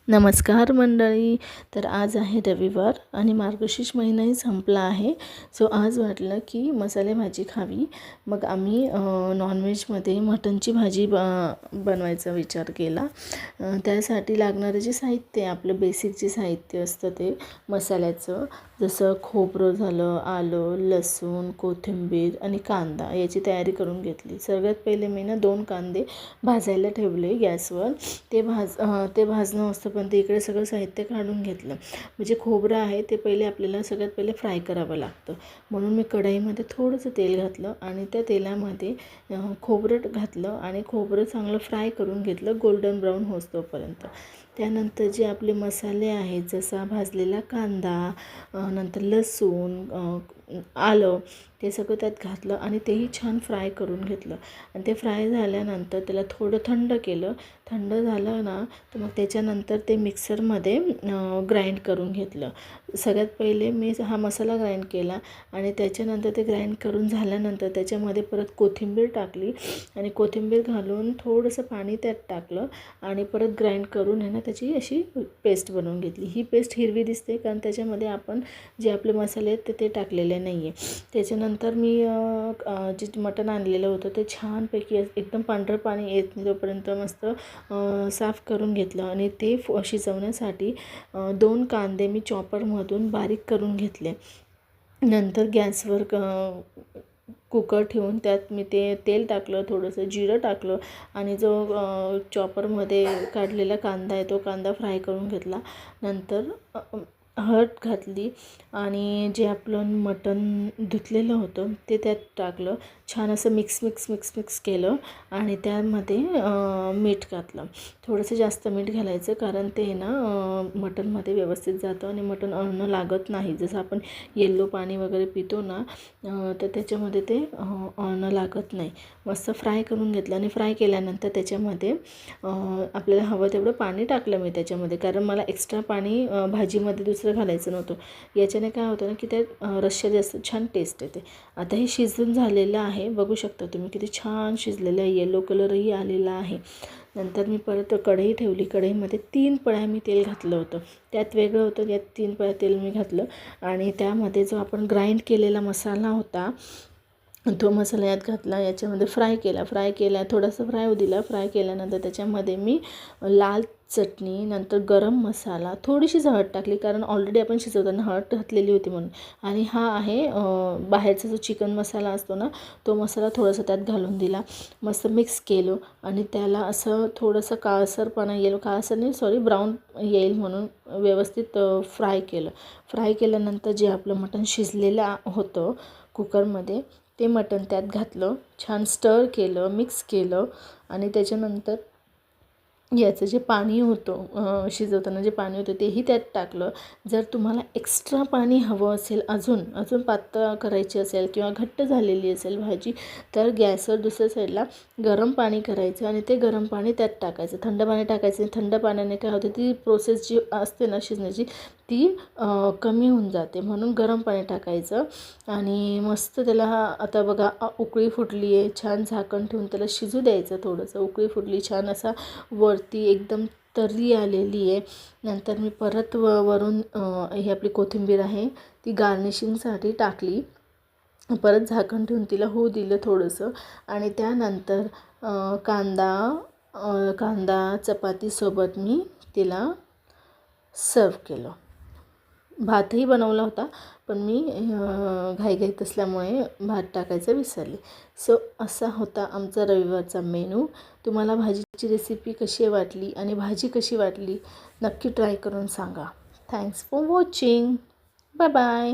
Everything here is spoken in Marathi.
नमस्कार मंडळी. तर आज आहे रविवार आणि मार्गशीर्ष महिनाही संपला आहे. सो आज वाटलं की मसाले भाजी खावी. मग आम्ही नॉनव्हेजमध्ये मटनची भाजी बनवायचा विचार केला. त्यासाठी लागणारे जे साहित्य आहे, आपलं बेसिक जे साहित्य असतं ते मसाल्याचं, जसं खोबरं झालं, आलं, लसूण, कोथिंबीर आणि कांदा याची तयारी करून घेतली. सगळ्यात पहिले मी 2 कांदे भाजायला ठेवले गॅसवर. ते भाजणं असतं, पण ते इकडे सगळं साहित्य काढून घेतलं. म्हणजे खोबरं आहे ते पहिले आपल्याला सगळ्यात पहिले फ्राय करावं लागतं. म्हणून मी कढईमध्ये थोडंसं तेल घातलं आणि त्या तेलामध्ये खोबरं घातलं आणि खोबरं चांगलं फ्राय करून घेतलं गोल्डन ब्राऊन होईस्तोपर्यंत. त्यानंतर जे आपले मसाले आहेत, जसा भाजलेला कांदा, नंतर लसूण, आलं, ते सगळं त्यात घातलं आणि तेही छान फ्राय करून घेतलं. आणि ते फ्राय झाल्यानंतर त्याला थोडं थंड केलं. थंड झालं ना, तर मग त्याच्यानंतर ते मिक्सरमध्ये ग्राइंड करून घेतलं. सगळ्यात पहिले मी हा मसाला ग्राइंड केला आणि त्याच्यानंतर ते ग्राइंड करून झाल्यानंतर त्याच्यामध्ये परत कोथिंबीर टाकली आणि कोथिंबीर घालून थोडंसं पाणी त्यात टाकलं आणि परत ग्राइंड करून आहे ना त्याची अशी पेस्ट बनवून घेतली. ही पेस्ट हिरवी दिसते कारण त्याच्यामध्ये आपण जे आपले मसाले आहेत ते टाकलेले नाही आहे. त्याच्यानंतर मी जे मटण आणलेलं होतं ते छानपैकी एकदम पांढरं पाणी येत तोपर्यंत मस्त साफ करून घेतलं आणि ते शिजवण्यासाठी 2 कांदे मी चॉपरमधून बारीक करून घेतले. नंतर गॅसवर कुकर ठेवून त्यात मी ते तेल टाकलं, थोडंसं जिरं टाकलं आणि जो चॉपरमध्ये काढलेला कांदा आहे तो कांदा फ्राय करून घेतला. नंतर हळद घातली आणि जे आपलं मटण धुतलेलं होतं ते त्यात टाकलं. छान असं मिक्स केलं आणि त्यामध्ये मीठ घातलं. थोडंसं जास्त मीठ घालायचं कारण ते ना मटणमध्ये व्यवस्थित जातं आणि मटण अळणं लागत नाही. जसं आपण येल्लो पाणी वगैरे पितो ना, तर त्याच्यामध्ये ते अळणं लागत नाही. मस्त फ्राय करून घेतलं आणि फ्राय केल्यानंतर त्याच्यामध्ये आपल्याला हवं तेवढं पाणी टाकलं मी त्याच्यामध्ये, कारण मला एक्स्ट्रा पाणी भाजीमध्ये दुसरं घालायचं नव्हतं. याच्याने काय होतं ना की त्या रश्श्याला जास्त छान टेस्ट येते. आता हे शिजून झालेलं आहे, बघू शकता तुम्ही किती छान शिजलेलं आहे, येलो कलरही आलेला आहे. नंतर मी परत कढई ठेवली. कढईमध्ये 3 पळ्या मी तेल घातलं होतं. त्यात वेगळं होतं, यात 3 पळ्या तेल मी घातलं आणि त्यामध्ये जो आपण ग्राइंड केलेला मसाला होता तो मसाला यात घातला. याच्यामध्ये फ्राय केला थोडासा फ्राय होऊ दिला. फ्राय केल्यानंतर त्याच्यामध्ये मी लाल चटणी, नंतर गरम मसाला, थोडीशीच हळद टाकली कारण ऑलरेडी आपण शिजवताना हळद घातलेली होती म्हणून. आणि हा आहे बाहेरचा जो चिकन मसाला असतो ना, तो मसाला थोडासा त्यात घालून दिला. मस्त मिक्स केलं आणि त्याला असं थोडंसं काळसरपणा येईल, ब्राऊन येईल म्हणून व्यवस्थित फ्राय केलं. फ्राय केल्यानंतर जे आपलं मटण शिजलेलं होतं कुकरमध्ये, ते मटण त्यात घातलं. छान स्टर केलं, मिक्स केलं आणि त्याच्यानंतर याचं जे पाणी होतं शिजवताना जे पाणी होतं तेही त्यात टाकलं. जर तुम्हाला एक्स्ट्रा पाणी हवं असेल, अजून पातळ करायची असेल किंवा घट्ट झालेली असेल भाजी, तर गॅसवर दुसऱ्या साईडला गरम पाणी करायचं आणि ते गरम पाणी त्यात टाकायचं. थंड पाणी टाकायचं. थंड पाण्याने काय होतं, ती प्रोसेस जी असते ना शिजण्याची ती कमी होऊन जाते. म्हणून गरम पाणी टाकायचं आणि मस्त त्याला आता बघा उकळी फुटली आहे. छान झाकण ठेवून त्याला शिजू द्यायचं. थोडंसं उकळी फुटली, छान असा वरती एकदम तर्री आलेली आहे. नंतर मी परत वरून ही आपली कोथिंबीर आहे ती गार्निशिंगसाठी टाकली. परत झाकण ठेवून तिला होऊ दिलं थोडंसं आणि त्यानंतर कांदा चपातीसोबत मी तिला सर्व केलं. भातही बनवला होता, पण मी घाईघाईत असल्यामुळे भात टाकायचं विसरले. सो असा होता आमचा रविवारचा मेनू. तुम्हाला भाजीची रेसिपी कशी वाटली आणि भाजी कशी वाटली नक्की ट्राय करून सांगा. Thanks for watching. Bye bye.